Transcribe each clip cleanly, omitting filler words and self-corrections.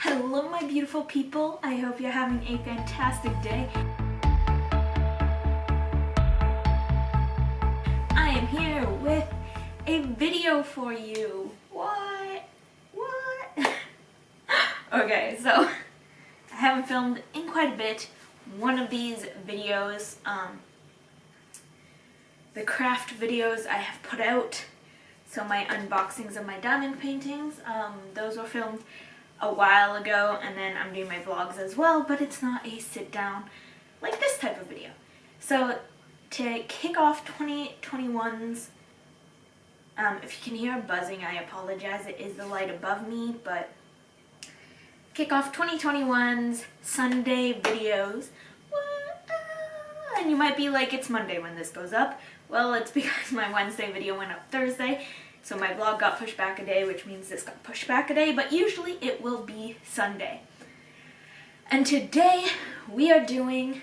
Hello my beautiful people, I hope you're having a fantastic day. I am here with a video for you. What? Okay, so I haven't filmed in quite a bit. One of these videos, the craft videos I have put out, so my unboxings of my diamond paintings, those were filmed a while ago, and then I'm doing my vlogs as well, but it's not a sit down like this type of video. So to kick off 2021's, if you can hear buzzing, I apologize, it is the light above me, but kick off 2021's Sunday videos. And you might be like, it's Monday when this goes up. Well, it's because my Wednesday video went up Thursday, so my vlog got pushed back a day, which means this got pushed back a day, but usually it will be Sunday. And today we are doing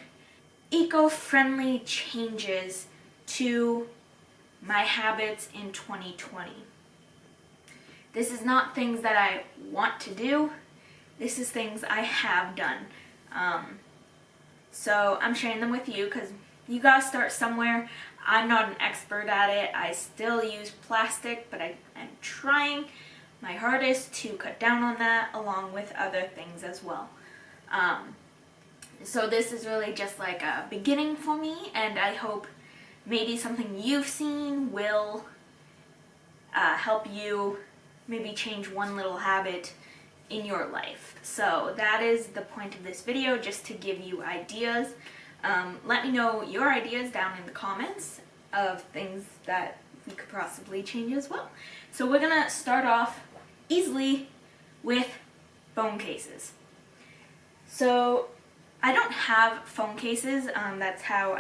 eco-friendly changes to my habits in 2020. This is not things that I want to do, this is things I have done. So I'm sharing them with you because you gotta start somewhere. I'm not an expert at it. I still use plastic, but I'm trying my hardest to cut down on that along with other things as well. So this is really just like a beginning for me, and I hope maybe something you've seen will help you maybe change one little habit in your life. So that is the point of this video, just to give you ideas. Let me know your ideas down in the comments of things that we could possibly change as well. So we're gonna start off easily with phone cases. So I don't have phone cases, that's how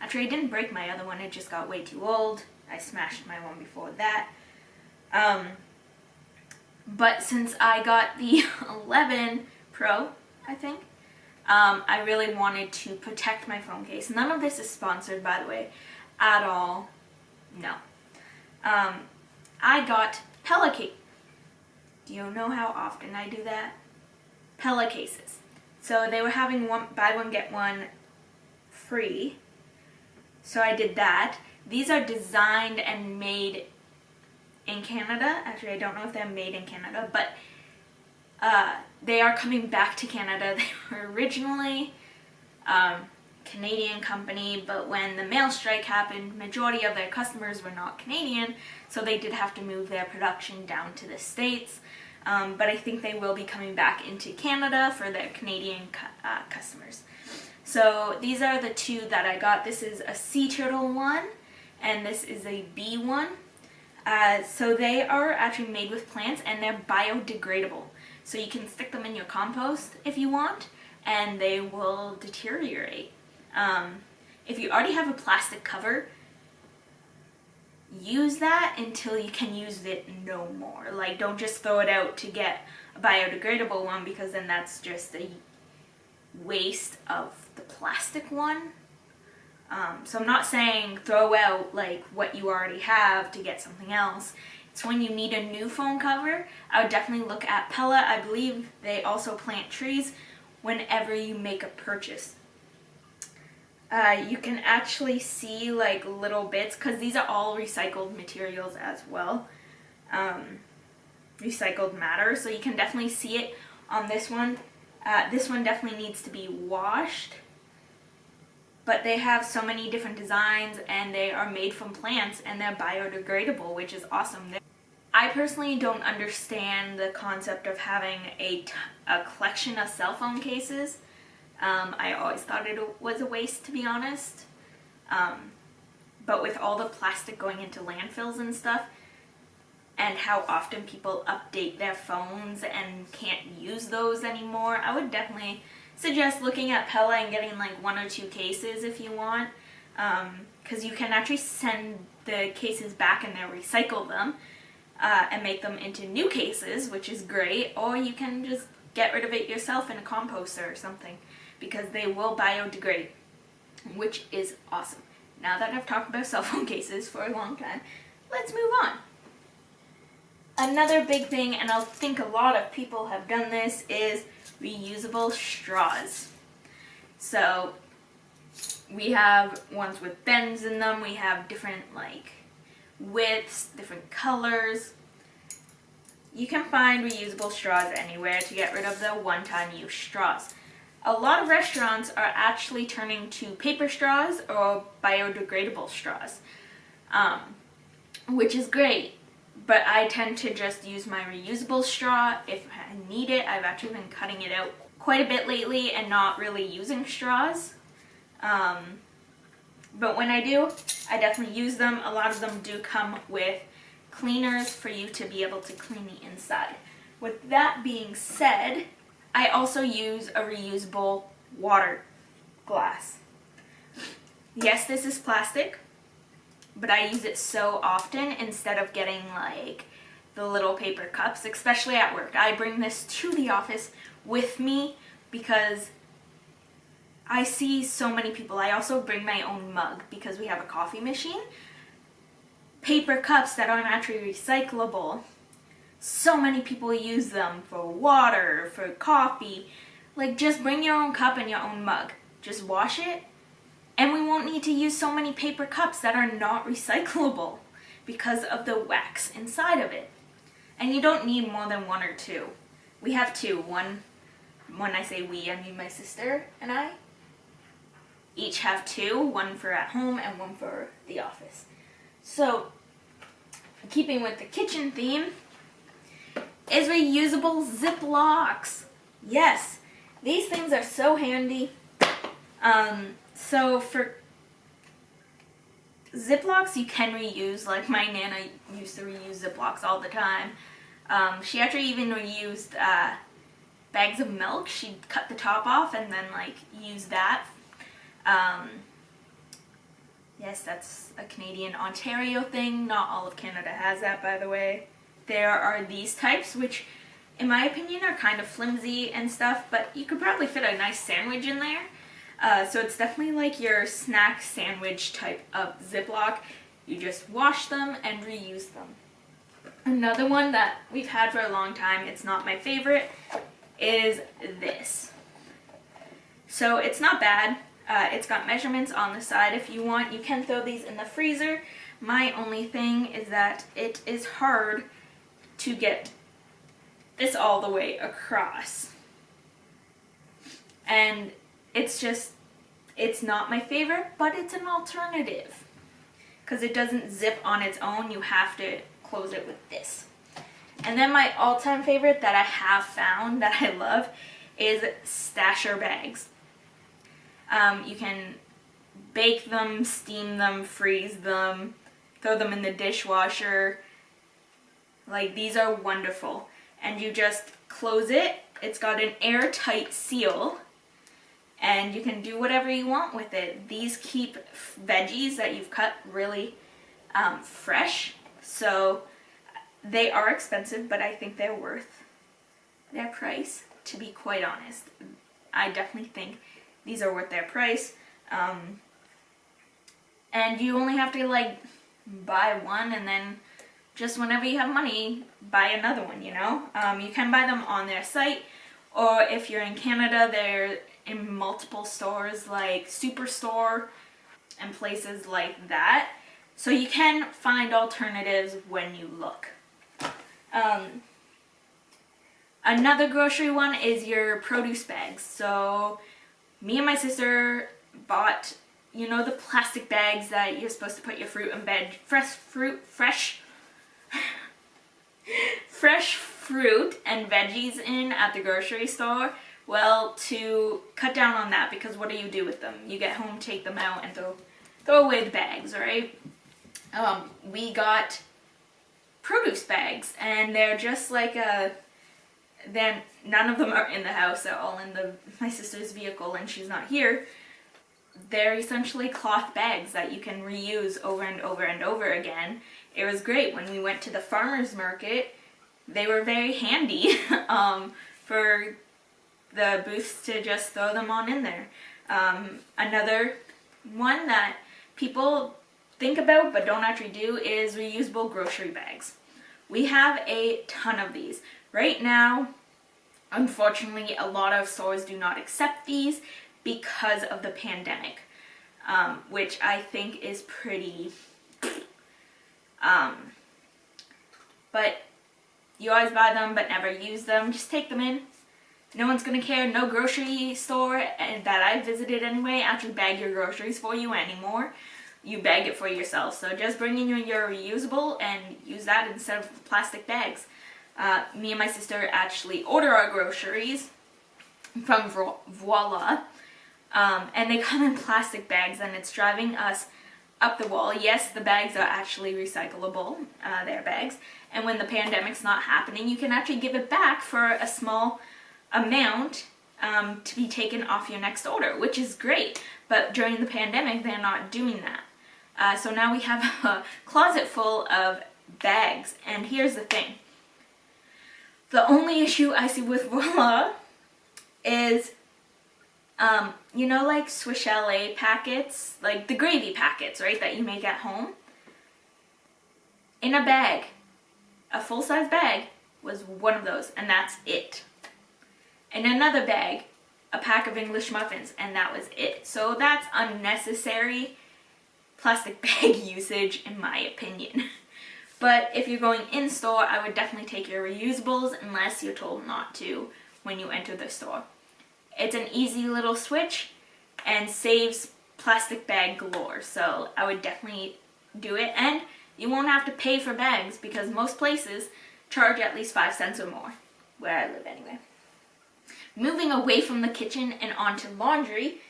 actually I didn't break my other one, it just got way too old. I smashed my one before that. But since I got the 11 Pro, I think, I really wanted to protect my phone case. None of this is sponsored, by the way, at all. No. I got Pella case. Do you know how often I do that? Pella cases. So they were having buy one get one free. So I did that. These are designed and made in Canada. Actually, I don't know if they're made in Canada, but they are coming back to Canada. They were originally Canadian company, but when the mail strike happened, majority of their customers were not Canadian, so they did have to move their production down to the States. But I think they will be coming back into Canada for their Canadian customers. So these are the two that I got. This is a sea turtle one, and this is a bee one. So they are actually made with plants, and they're biodegradable. So you can stick them in your compost if you want, and they will deteriorate. If you already have a plastic cover, use that until you can use it no more. Like, don't just throw it out to get a biodegradable one, because then that's just a waste of the plastic one. So I'm not saying throw out like what you already have to get something else. It's when you need a new phone cover, I would definitely look at Pella. I believe they also plant trees whenever you make a purchase. You can actually see like little bits, because these are all recycled materials as well. Recycled matter, so you can definitely see it on this one. This one definitely needs to be washed. But they have so many different designs, and they are made from plants, and they're biodegradable, which is awesome. I personally don't understand the concept of having a collection of cell phone cases. I always thought it was a waste, to be honest. But with all the plastic going into landfills and stuff, and how often people update their phones and can't use those anymore, I would definitely suggest looking at Pella and getting like 1 or 2 cases if you want, because you can actually send the cases back and they'll recycle them and make them into new cases, which is great, or you can just get rid of it yourself in a composter or something, because they will biodegrade, which is awesome. Now that I've talked about cell phone cases for a long time, let's move on. Another big thing, and I think a lot of people have done this, is reusable straws. So we have ones with bends in them, we have different like widths, different colors. You can find reusable straws anywhere to get rid of the one-time use straws. A lot of restaurants are actually turning to paper straws or biodegradable straws, which is great. But I tend to just use my reusable straw if I need it. I've actually been cutting it out quite a bit lately and not really using straws. But when I do, I definitely use them. A lot of them do come with cleaners for you to be able to clean the inside. With that being said, I also use a reusable water glass. Yes, this is plastic, but I use it so often instead of getting like the little paper cups, especially at work. I bring this to the office with me because I see so many people. I also bring my own mug because we have a coffee machine. Paper cups that are naturally recyclable. So many people use them for water, for coffee. Like, just bring your own cup and your own mug. Just wash it, and we won't need to use so many paper cups that are not recyclable because of the wax inside of it. And you don't need more than one or two. We have two. One, when I say we, I mean my sister and I. Each have two, one for at home and one for the office. So, keeping with the kitchen theme, is reusable Ziplocs. Yes, these things are so handy. So for Ziplocs you can reuse, like my Nana used to reuse Ziplocs all the time. She actually even reused bags of milk. She'd cut the top off and then like use that. Yes, that's a Canadian Ontario thing. Not all of Canada has that, by the way. There are these types, which in my opinion are kind of flimsy and stuff, but you could probably fit a nice sandwich in there. So it's definitely like your snack sandwich type of Ziploc. You just wash them and reuse them. Another one that we've had for a long time, it's not my favorite, is this. So it's not bad. It's got measurements on the side. If you want, you can throw these in the freezer. My only thing is that it is hard to get this all the way across. And it's not my favorite, but it's an alternative. Because it doesn't zip on its own, you have to close it with this. And then my all-time favorite that I have found that I love is stasher bags. You can bake them, steam them, freeze them, throw them in the dishwasher. Like, these are wonderful. And you just close it. It's got an airtight seal. And you can do whatever you want with it. These keep veggies that you've cut really fresh. So they are expensive, but I think they're worth their price, to be quite honest. I definitely think these are worth their price. And you only have to like buy one and then just whenever you have money, buy another one, you know? You can buy them on their site, or if you're in Canada, they're in multiple stores like Superstore and places like that. So you can find alternatives when you look. Another grocery one is your produce bags. So me and my sister bought, you know, the plastic bags that you're supposed to put your fruit and fresh fruit and veggies in at the grocery store. Well, to cut down on that, because what do you do with them? You get home, take them out, and throw away the bags, right? We got produce bags, and they're just like then none of them are in the house. They're all in my sister's vehicle, and she's not here. They're essentially cloth bags that you can reuse over and over and over again. It was great. When we went to the farmer's market, they were very handy for the booths to just throw them on in there. Another one that people think about but don't actually do is reusable grocery bags. We have a ton of these. Right now, unfortunately, a lot of stores do not accept these because of the pandemic, which I think is pretty, but you always buy them but never use them. Just take them in. No one's gonna care. No grocery store that I've visited anyway actually bag your groceries for you anymore. You bag it for yourself. So just bring in your reusable and use that instead of plastic bags. Me and my sister actually order our groceries from Voila, and they come in plastic bags, and it's driving us up the wall. Yes, the bags are actually recyclable, they're bags, and when the pandemic's not happening, you can actually give it back for a small amount to be taken off your next order, which is great. But during the pandemic, they're not doing that. So now we have a closet full of bags, and here's the thing. The only issue I see with Voila is, you know, like Swiss Chalet packets, like the gravy packets, right, that you make at home? In a bag, a full-size bag was one of those, and that's it. In another bag, a pack of English muffins, and that was it. So that's unnecessary plastic bag usage, in my opinion. But if you're going in store, I would definitely take your reusables unless you're told not to when you enter the store. It's an easy little switch and saves plastic bag galore, so I would definitely do it. And you won't have to pay for bags because most places charge at least 5 cents or more, where I live anyway. Moving away from the kitchen and onto laundry,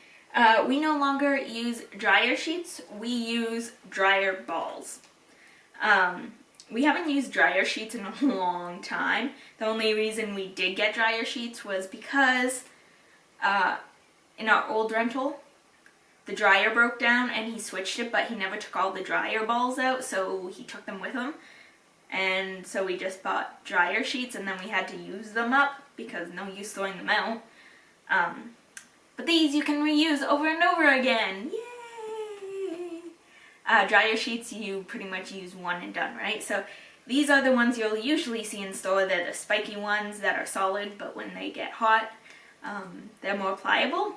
we no longer use dryer sheets, we use dryer balls. We haven't used dryer sheets in a long time. The only reason we did get dryer sheets was because in our old rental, the dryer broke down and he switched it, but he never took all the dryer balls out, so he took them with him. And so we just bought dryer sheets, and then we had to use them up because no use throwing them out. But these you can reuse over and over again. Yay! Dryer sheets, you pretty much use one and done, right? So these are the ones you'll usually see in store. They're the spiky ones that are solid, but when they get hot, they're more pliable.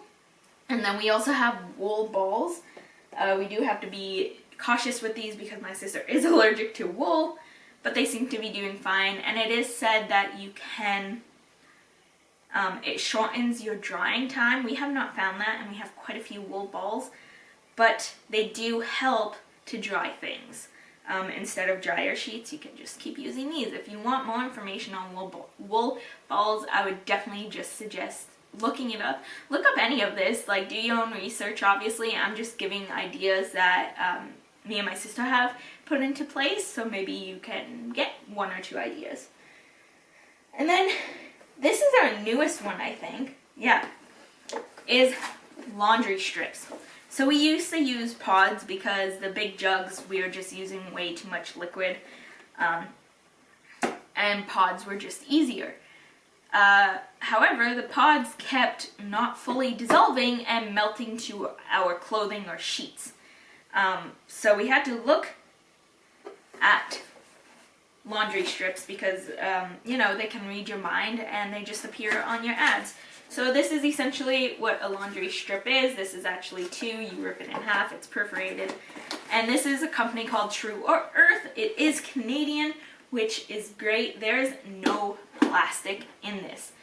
And then we also have wool balls. We do have to be cautious with these because my sister is allergic to wool, but they seem to be doing fine. And it is said that you can, it shortens your drying time. We have not found that, and we have quite a few wool balls, but they do help to dry things. Instead of dryer sheets, you can just keep using these. If you want more information on wool balls, I would definitely just suggest looking it up. Look up any of this, like do your own research, obviously. I'm just giving ideas that me and my sister have put into place, so maybe you can get 1 or 2 ideas. And then this is our newest one, I think. Yeah, is laundry strips. So we used to use pods because the big jugs, we were just using way too much liquid, and pods were just easier. However, the pods kept not fully dissolving and melting to our clothing or sheets. So we had to look at laundry strips because, you know, they can read your mind and they just appear on your ads. So this is essentially what a laundry strip is. This is actually 2. You rip it in half. It's perforated. And this is a company called True Earth. It is Canadian, which is great. There is no plastic in this.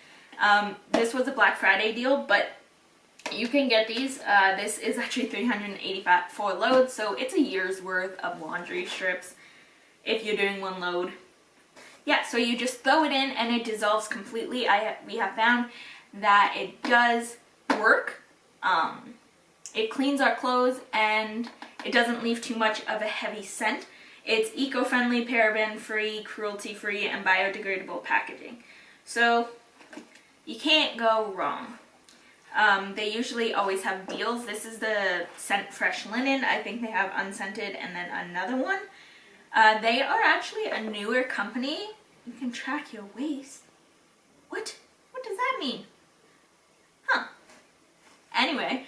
This was a Black Friday deal, but you can get these. This is actually 384 loads, so it's a year's worth of laundry strips if you're doing 1 load. Yeah, so you just throw it in and it dissolves completely. We have found that it does work. It cleans our clothes and it doesn't leave too much of a heavy scent. It's eco-friendly, paraben-free, cruelty-free, and biodegradable packaging. So you can't go wrong. They usually always have deals. This is the Scent Fresh Linen. I think they have unscented and then another one. They are actually a newer company. You can track your waist. What? What does that mean? Huh. Anyway,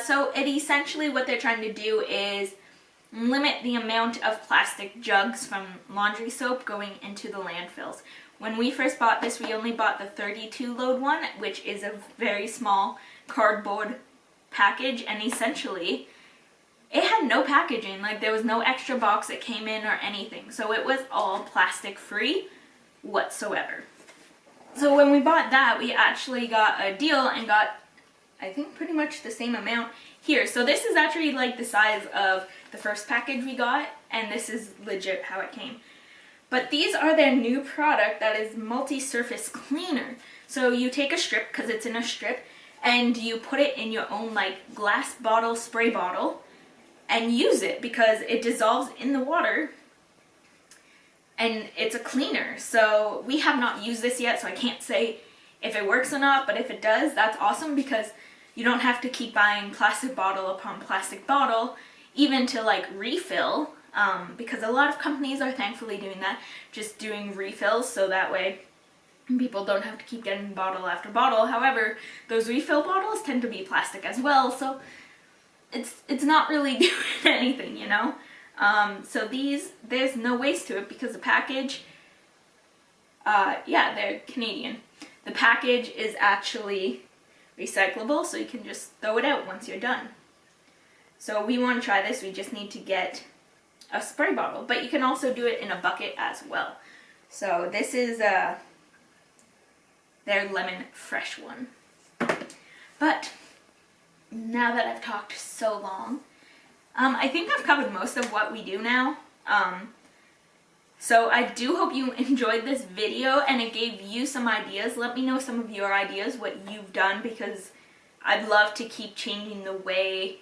so it essentially what they're trying to do is limit the amount of plastic jugs from laundry soap going into the landfills. When we first bought this, we only bought the 32 load one, which is a very small cardboard package, and essentially it had no packaging. Like, there was no extra box that came in or anything, so it was all plastic free whatsoever. So when we bought that, we actually got a deal and got, I think, pretty much the same amount here. So this is actually like the size of the first package we got, and this is legit how it came. But these are their new product that is multi-surface cleaner. So you take a strip, because it's in a strip, and you put it in your own like glass bottle, spray bottle, and use it because it dissolves in the water and it's a cleaner. So we have not used this yet, so I can't say if it works or not, but if it does, that's awesome because you don't have to keep buying plastic bottle upon plastic bottle, even to like refill, because a lot of companies are thankfully doing that, just doing refills so that way people don't have to keep getting bottle after bottle. However, those refill bottles tend to be plastic as well, so it's not really doing anything, you know? So these, there's no waste to it because the package, yeah, they're Canadian. The package is actually recyclable, so you can just throw it out once you're done. So we want to try this. We just need to get a spray bottle, but you can also do it in a bucket as well. So this is their lemon fresh one. But now that I've talked so long, I think I've covered most of what we do now. So I do hope you enjoyed this video and it gave you some ideas. Let me know some of your ideas, what you've done, because I'd love to keep changing the way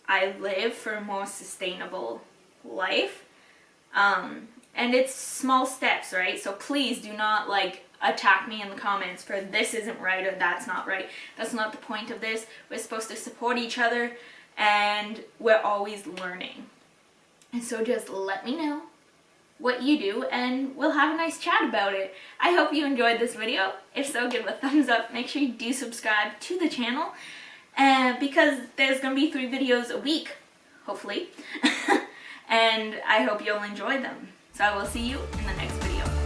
I live for a more sustainable life. And it's small steps, right? So please do not like attack me in the comments for this isn't right or that's not right. That's not the point of this. We're supposed to support each other and we're always learning. And so just let me know what you do and we'll have a nice chat about it. I hope you enjoyed this video. If so, give it a thumbs up. Make sure you do subscribe to the channel because there's going to be 3 videos a week, hopefully. And I hope you'll enjoy them. So I will see you in the next video.